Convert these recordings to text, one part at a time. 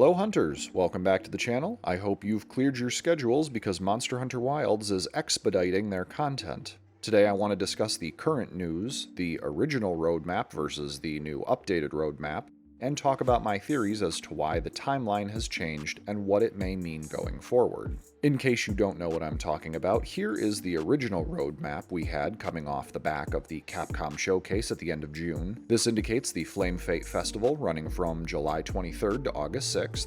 Hello hunters, welcome back to the channel. I hope you've cleared your schedules because Monster Hunter Wilds is expediting their content. Today I want to discuss the current news, the original roadmap versus the new updated roadmap, and talk about my theories as to why the timeline has changed and what it may mean going forward. In case you don't know what I'm talking about, here is the original roadmap we had coming off the back of the Capcom showcase at the end of June. This indicates the Flame Fate Festival running from July 23rd to August 6th,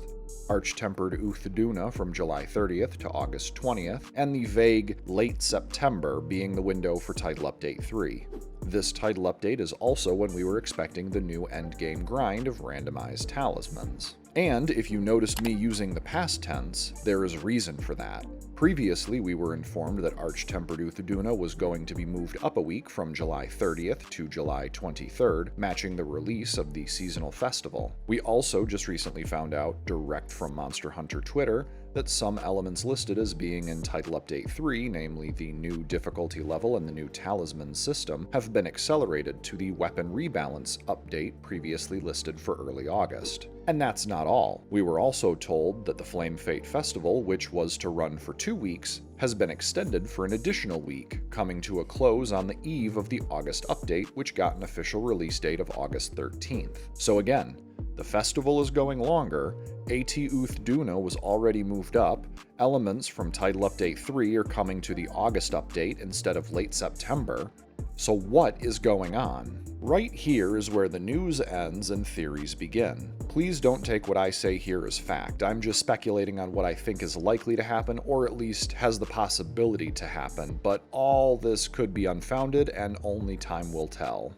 Arch-Tempered Duna from July 30th to August 20th, and the vague late September being the window for Title Update 3. This title update is also when we were expecting the new endgame grind of randomized talismans. And if you noticed me using the past tense, there is reason for that. Previously, we were informed that Arch-Tempered Duna was going to be moved up a week from July 30th to July 23rd, matching the release of the seasonal festival. We also just recently found out, direct from Monster Hunter Twitter, that some elements listed as being in Title Update 3, namely the new difficulty level and the new Talisman system, have been accelerated to the Weapon Rebalance update previously listed for early August. And that's not all. We were also told that the Flame Fate Festival, which was to run for 2 weeks, has been extended for an additional week, coming to a close on the eve of the August update, which got an official release date of August 13th. So again, the festival is going longer, TU3 Duna was already moved up, elements from Title Update 3 are coming to the August update instead of late September. So what is going on? Right here is where the news ends and theories begin. Please don't take what I say here as fact. I'm just speculating on what I think is likely to happen, or at least has the possibility to happen, but all this could be unfounded and only time will tell.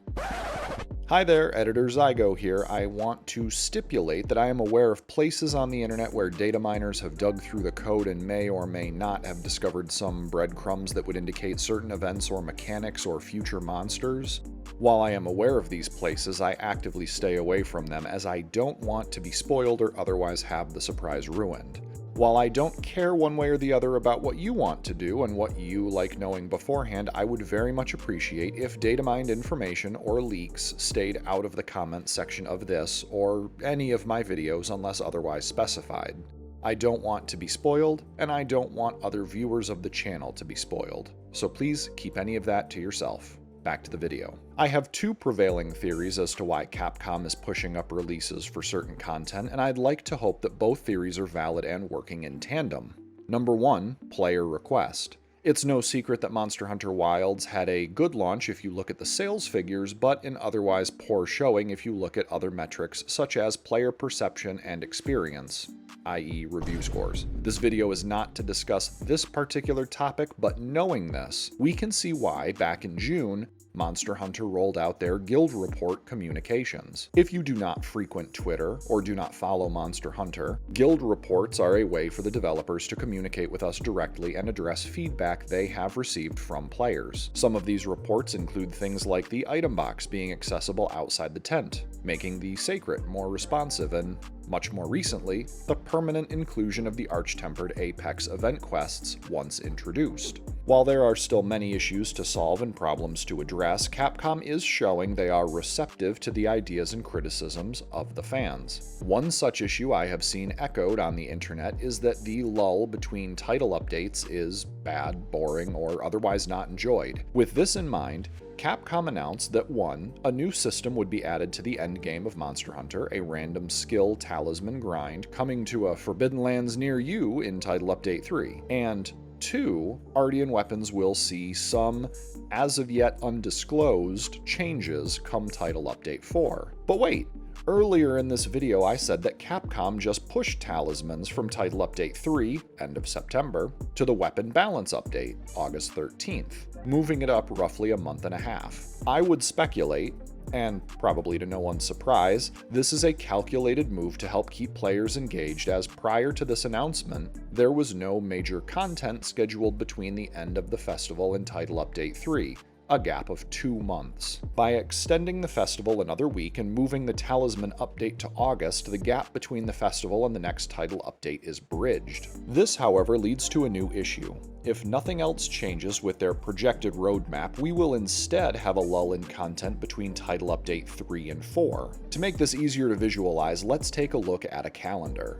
Hi there, Editor Zygo here. I want to stipulate that I am aware of places on the internet where data miners have dug through the code and may or may not have discovered some breadcrumbs that would indicate certain events or mechanics or future monsters. While I am aware of these places, I actively stay away from them as I don't want to be spoiled or otherwise have the surprise ruined. While I don't care one way or the other about what you want to do and what you like knowing beforehand, I would very much appreciate if data mined information or leaks stayed out of the comments section of this or any of my videos unless otherwise specified. I don't want to be spoiled, and I don't want other viewers of the channel to be spoiled, so please keep any of that to yourself. Back to the video. I have two prevailing theories as to why Capcom is pushing up releases for certain content, and I'd like to hope that both theories are valid and working in tandem. Number one, player request. It's no secret that Monster Hunter Wilds had a good launch if you look at the sales figures, but an otherwise poor showing if you look at other metrics such as player perception and experience, i.e. review scores. This video is not to discuss this particular topic, but knowing this, we can see why, back in June, Monster Hunter rolled out their Guild Report communications. If you do not frequent Twitter or do not follow Monster Hunter, Guild Reports are a way for the developers to communicate with us directly and address feedback they have received from players. Some of these reports include things like the item box being accessible outside the tent, making the Seikret more responsive, and much more recently, the permanent inclusion of the Arch-Tempered Apex event quests once introduced. While there are still many issues to solve and problems to address, Capcom is showing they are receptive to the ideas and criticisms of the fans. One such issue I have seen echoed on the internet is that the lull between title updates is bad, boring, or otherwise not enjoyed. With this in mind, Capcom announced that 1. A new system would be added to the endgame of Monster Hunter, a random skill talisman grind coming to a Forbidden Lands near you in Title Update 3, and 2. Artian weapons will see some, as of yet undisclosed, changes come Title Update 4. But wait! Earlier in this video I said that Capcom just pushed Talismans from Title Update 3, end of September, to the Weapon Balance update, August 13th, moving it up roughly a month and a half. I would speculate, and probably to no one's surprise, this is a calculated move to help keep players engaged, as prior to this announcement, there was no major content scheduled between the end of the festival and Title Update 3, a gap of 2 months. By extending the festival another week and moving the Talisman update to August, the gap between the festival and the next title update is bridged. This, however, leads to a new issue. If nothing else changes with their projected roadmap, we will instead have a lull in content between Title Update 3 and 4. To make this easier to visualize, let's take a look at a calendar.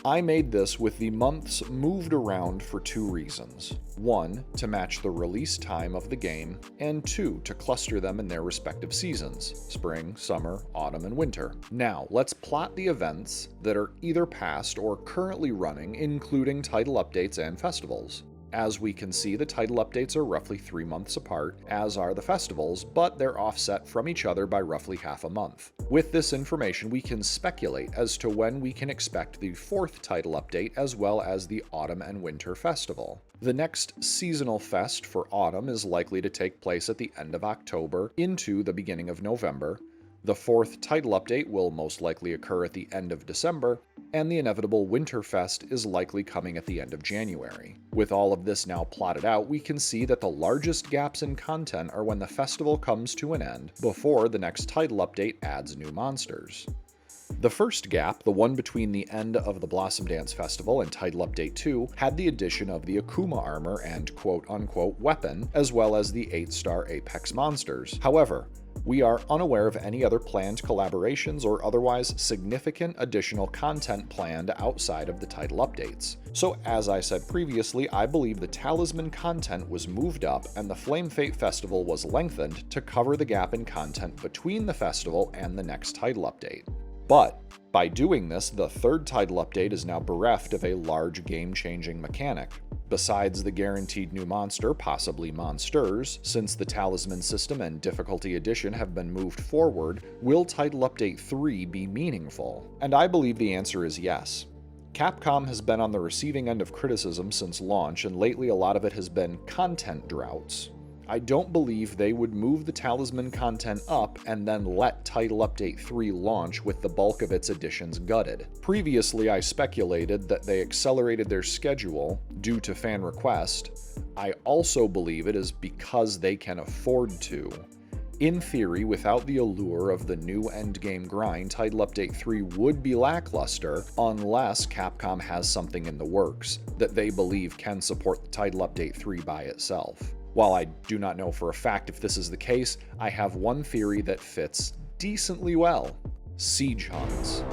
I made this with the months moved around for two reasons. One, to match the release time of the game, and two, to cluster them in their respective seasons: spring, summer, autumn, and winter. Now, let's plot the events that are either past or currently running, including title updates and festivals. As we can see, the title updates are roughly 3 months apart, as are the festivals, but they're offset from each other by roughly half a month. With this information, we can speculate as to when we can expect the 4th title update, as well as the Autumn and Winter Festival. The next seasonal fest for Autumn is likely to take place at the end of October into the beginning of November. The 4th title update will most likely occur at the end of December, and the inevitable Winterfest is likely coming at the end of January. With all of this now plotted out, we can see that the largest gaps in content are when the festival comes to an end, before the next title update adds new monsters. The first gap, the one between the end of the Blossom Dance Festival and Title Update 2, had the addition of the Akuma armor and quote-unquote weapon, as well as the 8-star Apex monsters. However, we are unaware of any other planned collaborations or otherwise significant additional content planned outside of the title updates. So as I said previously, I believe the Talisman content was moved up and the Flame Fate Festival was lengthened to cover the gap in content between the festival and the next title update. But by doing this, the 3rd title update is now bereft of a large game-changing mechanic. Besides the guaranteed new monster, possibly monsters, since the Talisman system and difficulty addition have been moved forward, will Title Update 3 be meaningful? And I believe the answer is yes. Capcom has been on the receiving end of criticism since launch, and lately a lot of it has been content droughts. I don't believe they would move the Talisman content up and then let Title Update 3 launch with the bulk of its additions gutted. Previously, I speculated that they accelerated their schedule due to fan request. I also believe it is because they can afford to. In theory, without the allure of the new endgame grind, Title Update 3 would be lackluster unless Capcom has something in the works that they believe can support the Title Update 3 by itself. While I do not know for a fact if this is the case, I have one theory that fits decently well: siege hunts.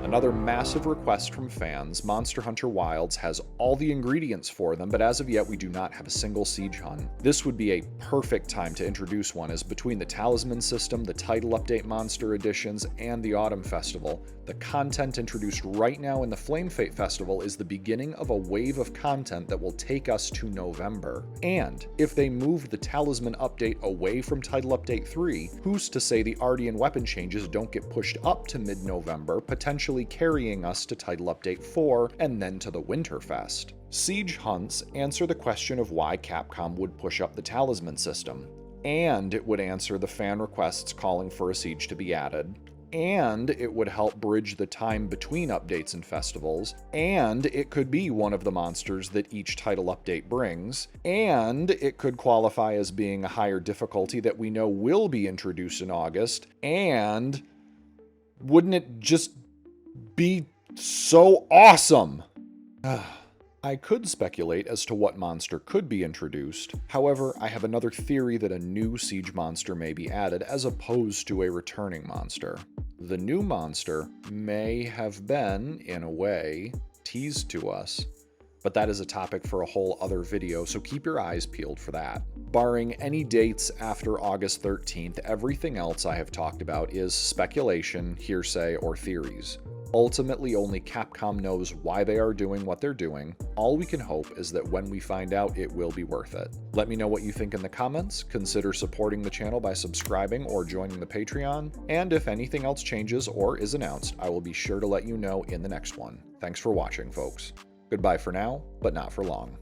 Another massive request from fans, Monster Hunter Wilds has all the ingredients for them, but as of yet we do not have a single siege hunt. This would be a perfect time to introduce one, as between the Talisman system, the title update monster additions, and the Autumn Festival, the content introduced right now in the Flame Fate Festival is the beginning of a wave of content that will take us to November. And if they move the Talisman update away from Title Update 3, who's to say the Artian weapon changes don't get pushed up to mid-November, potentially carrying us to Title Update 4 and then to the Winterfest. Siege hunts answer the question of why Capcom would push up the Talisman system, and it would answer the fan requests calling for a siege to be added, and it would help bridge the time between updates and festivals, and it could be one of the monsters that each title update brings, and it could qualify as being a higher difficulty that we know will be introduced in August, and wouldn't it just be so awesome? I could speculate as to what monster could be introduced. However, I have another theory that a new siege monster may be added as opposed to a returning monster. The new monster may have been, in a way, teased to us, but that is a topic for a whole other video, so keep your eyes peeled for that. Barring any dates after August 13th, everything else I have talked about is speculation, hearsay, or theories. Ultimately, only Capcom knows why they are doing what they're doing. All we can hope is that when we find out, it will be worth it. Let me know what you think in the comments, consider supporting the channel by subscribing or joining the Patreon, and if anything else changes or is announced, I will be sure to let you know in the next one. Thanks for watching, folks. Goodbye for now, but not for long.